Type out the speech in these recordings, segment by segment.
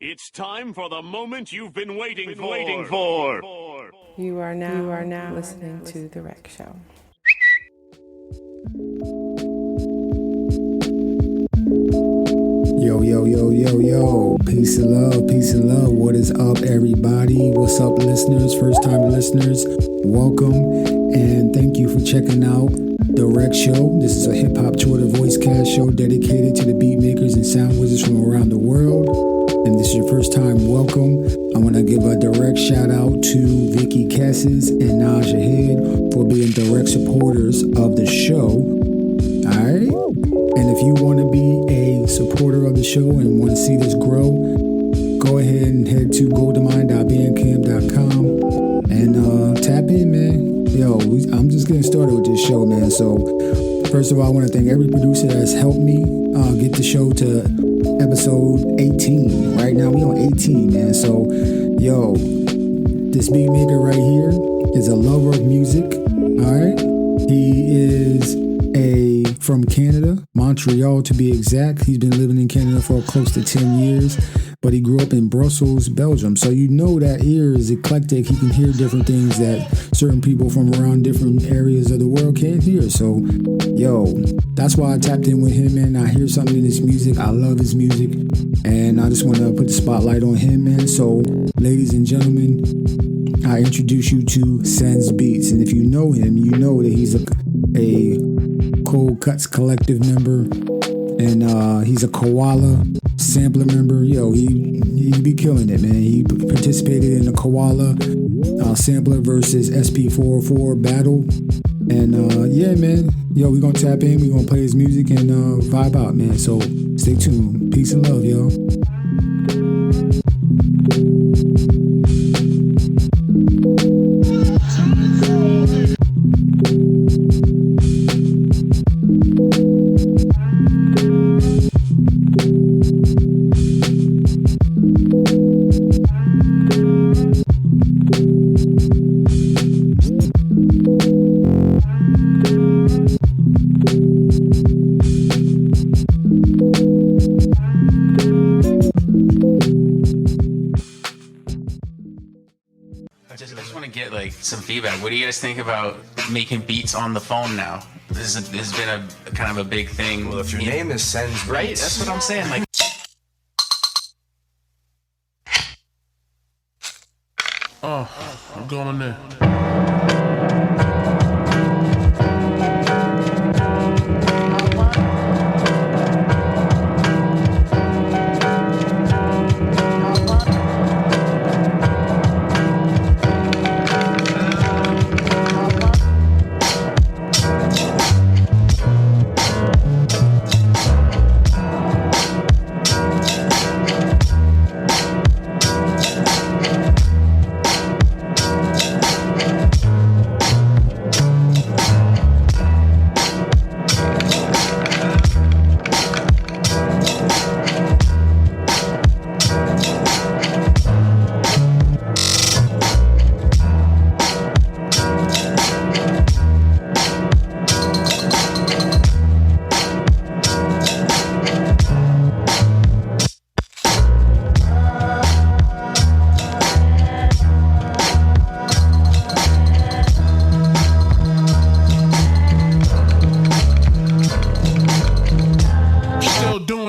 It's time for the moment you've been waiting for. You are now listening to The Rec Show. Yo. Peace and love. What is up, everybody? What's up, listeners? First time listeners, welcome. And thank you for checking out The Rec Show. This is a hip hop Twitter voice cast show dedicated to the beat makers and sound wizards from around the world. And this is your first time, welcome. I want to give a direct shout out to Vicky Cassis and Naja Head for being direct supporters of the show. Alright? And if you want to be a supporter of the show and want to see this grow, go ahead and head to Gldnmnd.bandcamp.com and tap in, man. Yo, I'm just getting started with this show, man. So, first of all, I want to thank every producer that has helped me get the show to episode 18. Right now, we on 18, man. So, yo, this beat maker right here is a lover of music. Alright? He is from Canada, Montreal to be exact. He's been living in Canada for close to 10 years, but he grew up in Brussels, Belgium. So you know that ear is eclectic. He can hear different things that certain people from around different areas of the world can't hear. So, yo, that's why I tapped in with him, man. I hear something in his music. I love his music, and I just want to put the spotlight on him, man. So, ladies and gentlemen, I introduce you to SenzBeats, and if you know him, you know that he's a Cold Cuts Collective member, and he's a Koala sampler member. Yo, he be killing it, man. He participated in the Koala sampler versus SP404 battle, and yeah, man. Yo, we gonna tap in, we gonna play his music and vibe out, man. So stay tuned. Peace and love, yo. I just want to get like some feedback. What do you guys think about making beats on the phone now? This has been a kind of a big thing. Well, if your name is SenzBeats, right? That's what I'm saying. Like, I'm going in.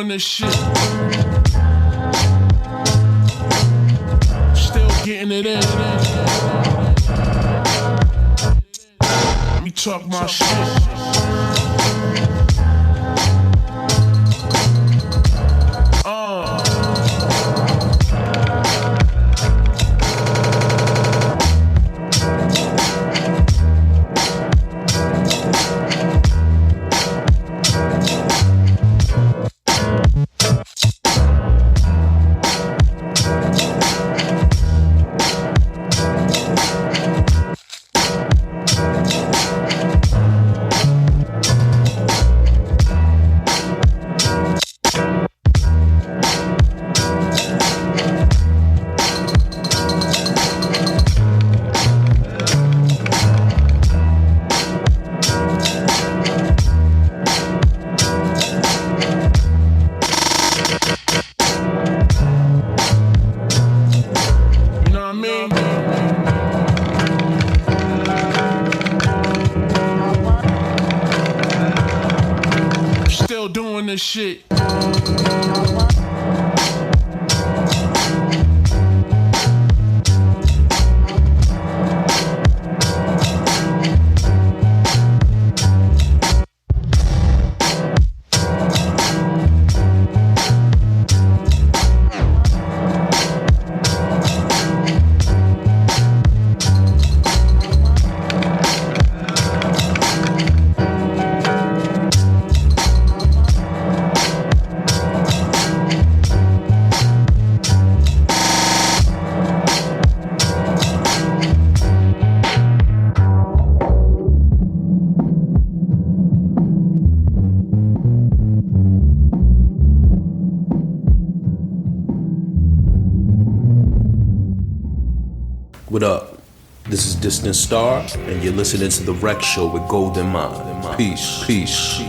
This shit. Still getting it in. Let me talk my shit. shit. What up? This is Distant Star, and you're listening to The Wreck Show with Gldnmnd. Peace, peace.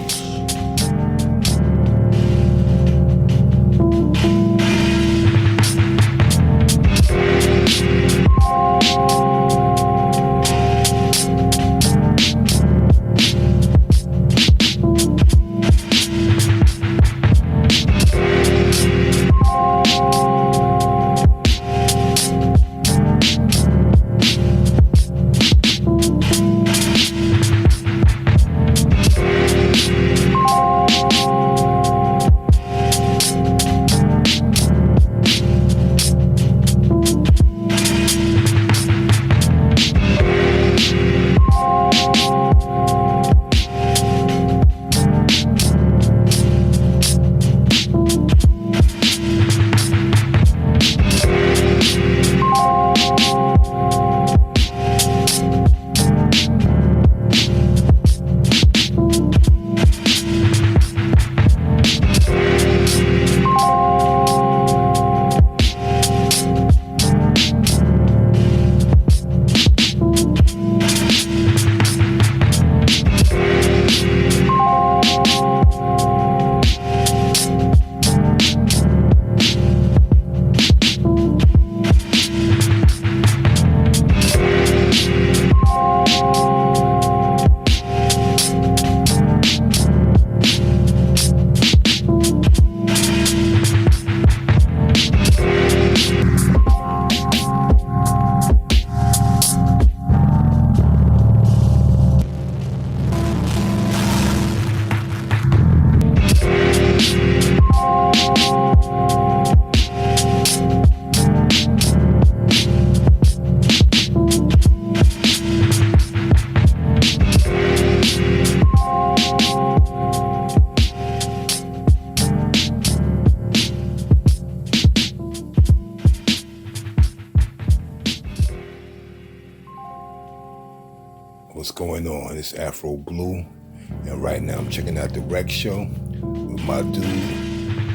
What's going on? It's Afro Blue, and right now I'm checking out The Wreck Show with my dude,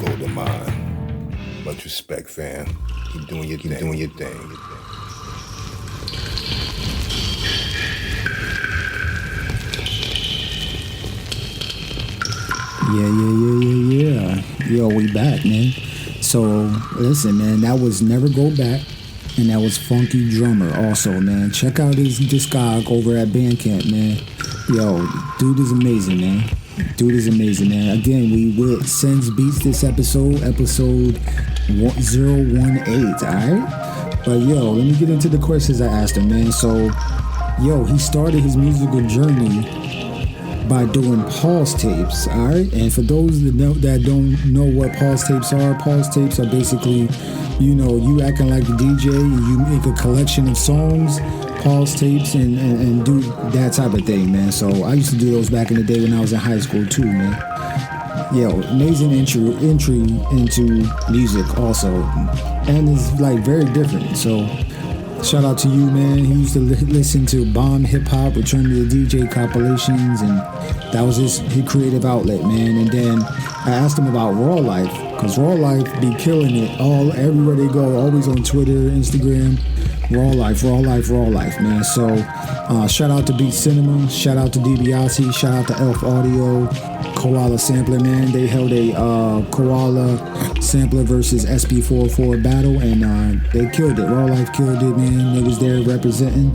Gldnmnd. Much respect, fam. Keep doing your thing. Yeah. Yo, we back, man. So, listen, man, that was Never Go Back, and that was Funky Drummer also, man. Check out his discog over at Bandcamp, man. Yo, dude is amazing, man. Again, we with SenzBeats this episode 018, alright? But yo, let me get into the questions I asked him, man. So, yo, he started his musical journey by doing pause tapes, all right? And for those that don't know what pause tapes are basically, you know, you acting like the DJ, you make a collection of songs, pause tapes, and do that type of thing, man. So I used to do those back in the day when I was in high school too, man. Yo, amazing entry into music also, and it's like very different. So shout out to you, man. He used to listen to Bomb Hip Hop, Return to the DJ compilations, and that was his creative outlet, man. And then I asked him about Raw Life, because Raw Life be killing it everywhere they go, always on Twitter, Instagram. Raw Life, man. So shout out to Beat Cinema, shout out to DiBiase, shout out to Elf Audio, Koala Sampler, man. They held a Koala Sampler versus SB404 battle, and they killed it. Raw Life killed it, man. They was there representing.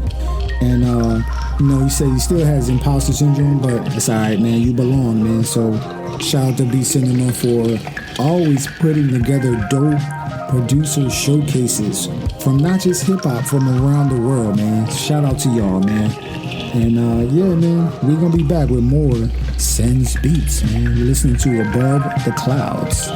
And he said he still has imposter syndrome, but it's alright, man. You belong, man. So shout out to B Cinema for always putting together dope producer showcases from not just hip hop, from around the world, man. Shout out to y'all, man. And yeah, man, we're gonna be back with more SenzBeats, man. You're listening to Above the Clouds.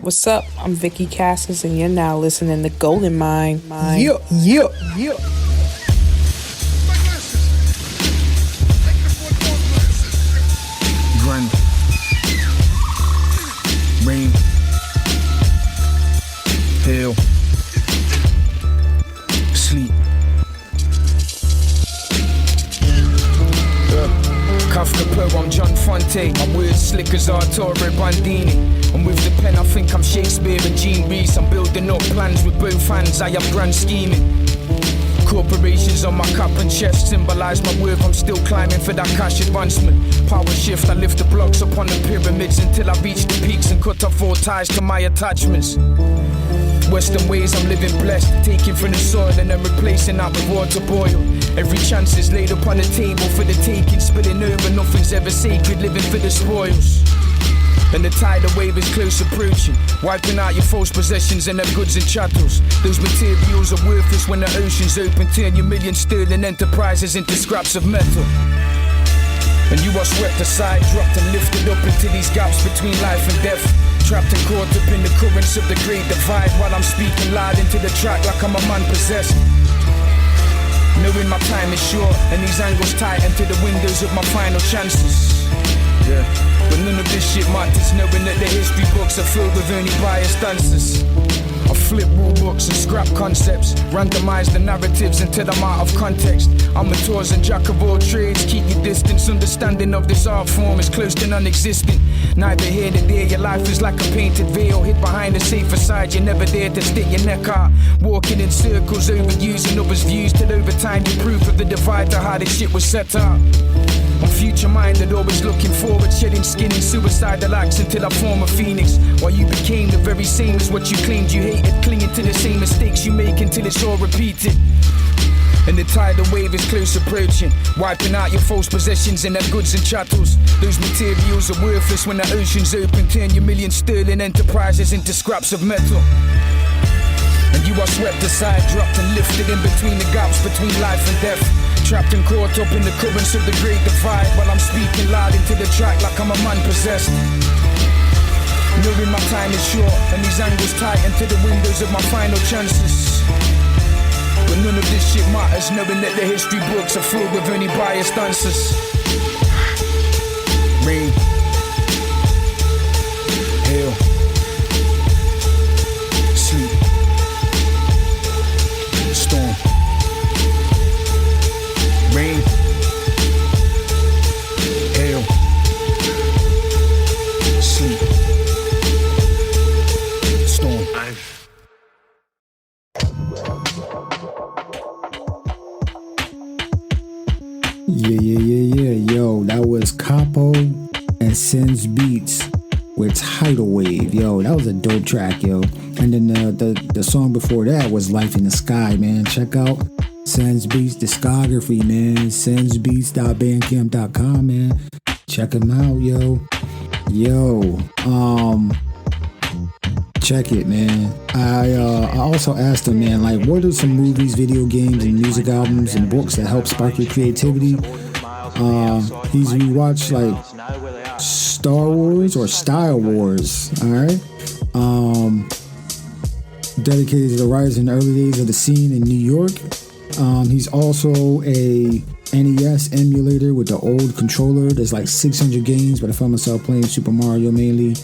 What's up? I'm Vicky Cassis, and you're now listening to Gldnmnd. Yeah. Grind. Rain. Hail. Sleep. Kafka Poe, I'm John Fonte. My words slick as Arturo Bandini. And with the pen, I think I'm Shakespeare and Gene Reese. I'm building up plans with both hands, I am grand scheming. Corporations on my cup and chest symbolize my worth. I'm still climbing for that cash advancement. Power shift, I lift the blocks upon the pyramids until I reach the peaks and cut off all ties to my attachments. Western ways, I'm living blessed, taking from the soil and then replacing that with water boil. Every chance is laid upon the table for the taking, spilling over, nothing's ever sacred, living for the spoils. And the tidal wave is close approaching, wiping out your false possessions and their goods and chattels. Those materials are worthless when the ocean's open. Turn your million sterling enterprises into scraps of metal. And you are swept aside, dropped and lifted up into these gaps between life and death. Trapped and caught up in the currents of the great divide, while I'm speaking loud into the track like I'm a man possessed. Knowing my time is short and these angles tighten to the windows of my final chances. Yeah. But none of this shit matters, knowing that the history books are filled with only biased answers. I flip rule books and scrap concepts, randomize the narratives until I'm out of context. I'm a tours and jack of all trades, keep your distance. Understanding of this art form is close to non-existent. Neither here nor there, your life is like a painted veil, hid behind a safe facade. You never dare to stick your neck out, walking in circles, overusing others' views, till over time you proof of the divide to how this shit was set up. I'm future-minded, always looking forward, shedding skin in suicidal acts until I form a phoenix. While you became the very same as what you claimed you hated, clinging to the same mistakes you make until it's all repeated. And the tidal wave is close approaching, wiping out your false possessions and their goods and chattels. Those materials are worthless when the ocean's open, turn your million sterling enterprises into scraps of metal. And you are swept aside, dropped and lifted in between the gaps between life and death. Trapped and caught up in the currents of the great divide, while I'm speaking loud into the track like I'm a man possessed. Knowing my time is short and these angles tighten to the windows of my final chances. But none of this shit matters, knowing that the history books are filled with only biased answers. Rain, hail, sleep, storm. Rain, hail, sleep, storm. Yeah. Yo, that was Capo and SenzBeats with Tidal Wave. Yo, that was a dope track, yo. And then the song before that was Life in the Sky, man. Check out SenzBeats discography, man. SenzBeats.bandcamp.com, man. Check him out, yo. Check it, man. I also asked him, man, like, what are some movies, video games, and music albums and books that help spark your creativity? He's rewatched like Star Wars or Style Wars, all right? Dedicated to the rise in the early days of the scene in New York. He's also a NES emulator with the old controller. There's like 600 games, but I found myself playing Super Mario mainly.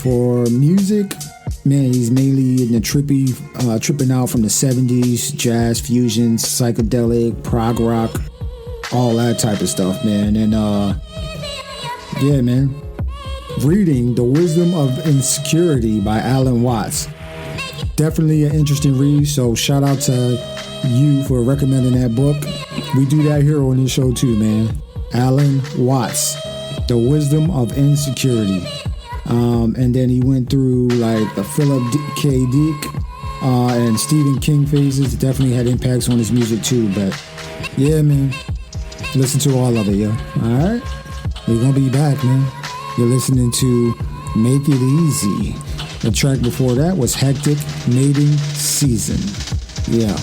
For music, man, he's mainly in the tripping out from the 70s, jazz, fusion, psychedelic, prog rock, all that type of stuff, man. And yeah, man. Reading The Wisdom of Insecurity by Alan Watts. Definitely an interesting read, so shout out to you for recommending that book. We do that here on this show too, man. Alan Watts, The Wisdom of Insecurity. And then he went through like the Philip K. Dick and Stephen King phases. It definitely had impacts on his music too. But yeah, man, listen to all of it, yo. All right, we're gonna be back, man. You're listening to Make It Easy. The track before that was Hectic Mating Season. Yeah.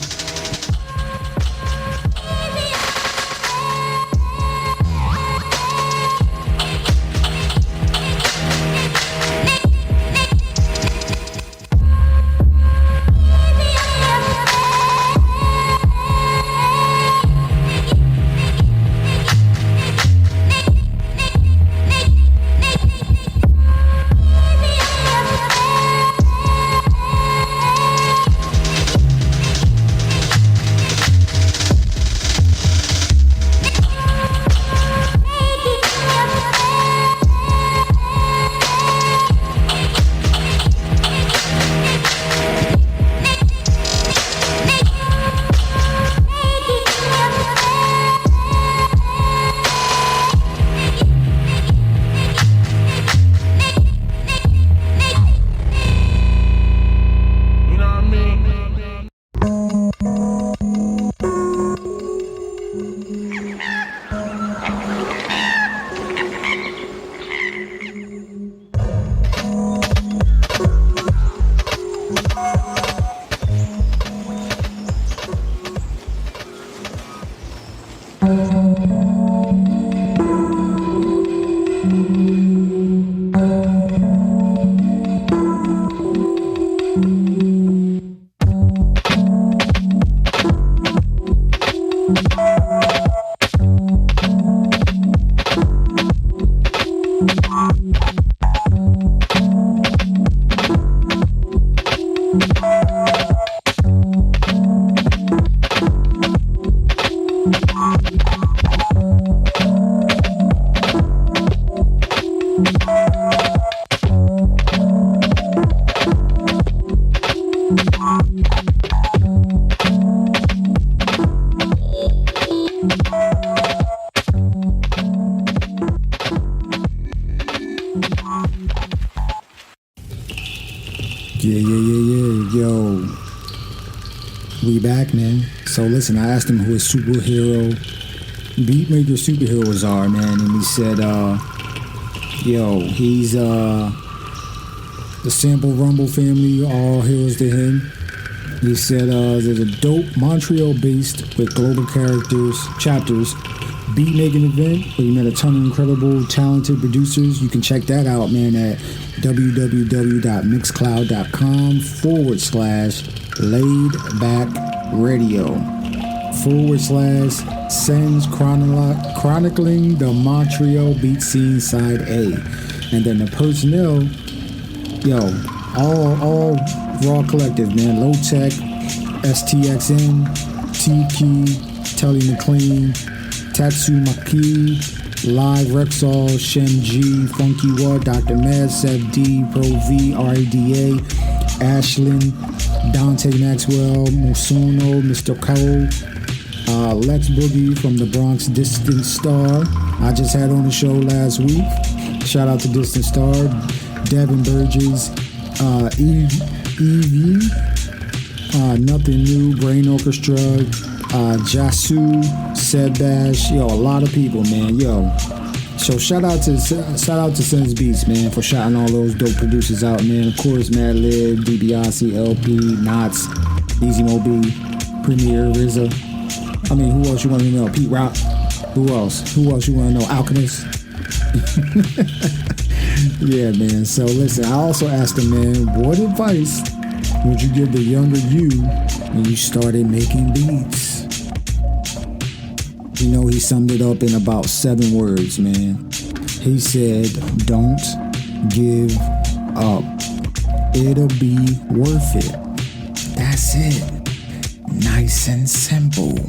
Yeah. Yo, we back, man. So listen, I asked him who his superhero, beat maker superheroes are, man, and he said, he's the Sample Rumble family, all heroes to him. He said there's a dope Montreal-based with global chapters, beat making event where he met a ton of incredible, talented producers. You can check that out, man, at www.mixcloud.com/laidbackradio/Senz chronicling the Montreal beat scene side A. And then the personnel, all Raw Collective, man. Low Tech, STXN, T-Key, Telly McLean, Tatsumaki, Live Rexall, Shem G, Funky What, Dr. Mad, Seb D, Pro V, RADA, Ashlyn, Dante Maxwell, Musono, Mr. Cole, Lex Boogie from the Bronx, Distant Star. I just had on the show last week. Shout out to Distant Star, Devin Burgess, Evie, Nothing New, Brain Orchestra, Jasu, Sebash, a lot of people, man, So shout out to SenzBeats, man, for shouting all those dope producers out, man. Of course, Madlib, DiBiase, LP, Knots, Easy Mobi, Premier, RZA. I mean, who else you want to know? Pete Rock. Who else you want to know? Alchemist. Yeah, man. So listen, I also asked him, man, what advice would you give the younger you when you started making beats? He summed it up in about 7 words, man. He said, don't give up. It'll be worth it. That's it. Nice and simple.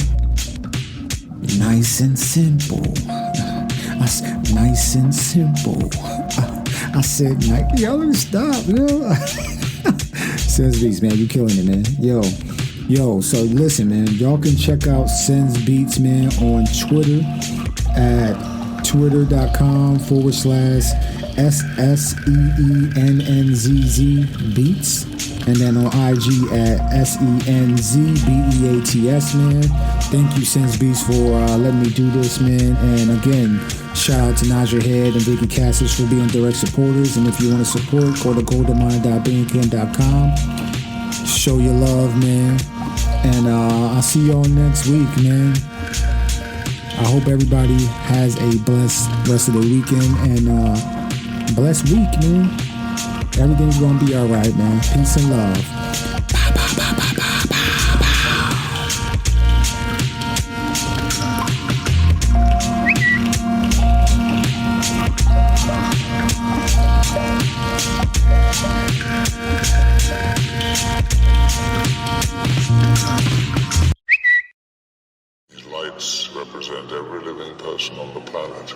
Nice and simple. Nice and simple. I said, yo, let me stop, SenzBeats, man, you killing it, man. Yo, so listen, man, y'all can check out SenzBeats, man, on Twitter at twitter.com/SSEENNZZ Beats, and then on IG at SenzBeats, man. Thank you, SenzBeats, for letting me do this, man. And again, shout out to Najee Head and Vicky Cassis for being direct supporters. And if you want to support, go to Gldnmnd.bandcamp.com. Show your love, man. And I'll see y'all next week, man. I hope everybody has a blessed rest of the weekend and blessed week, man. Everything's gonna be alright, man. Peace and love. These lights represent every living person on the planet.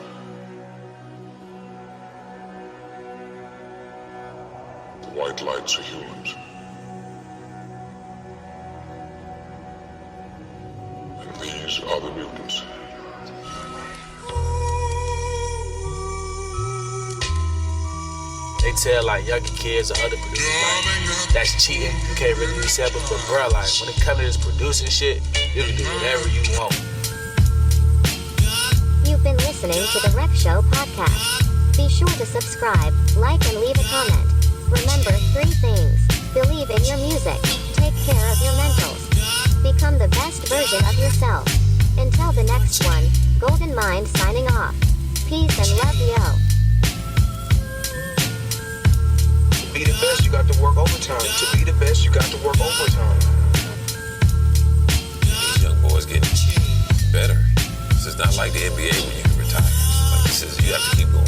The white lights are humans. And these are the mutants. They tell like younger kids or other producers like that's cheating. You can't really be selling, but bro, like when it comes to this producing shit, you can do whatever you want. You've been listening to the Rec Show podcast. Be sure to subscribe, like, and leave a comment. Remember 3 things: believe in your music, take care of your mentals, become the best version of yourself. Until the next one, Gldnmnd signing off. Peace and love, yo. To be the best, you got to work overtime. To be the best, you got to work overtime. These young boys getting better. This is not like the NBA when you can retire. Like this is, you have to keep going.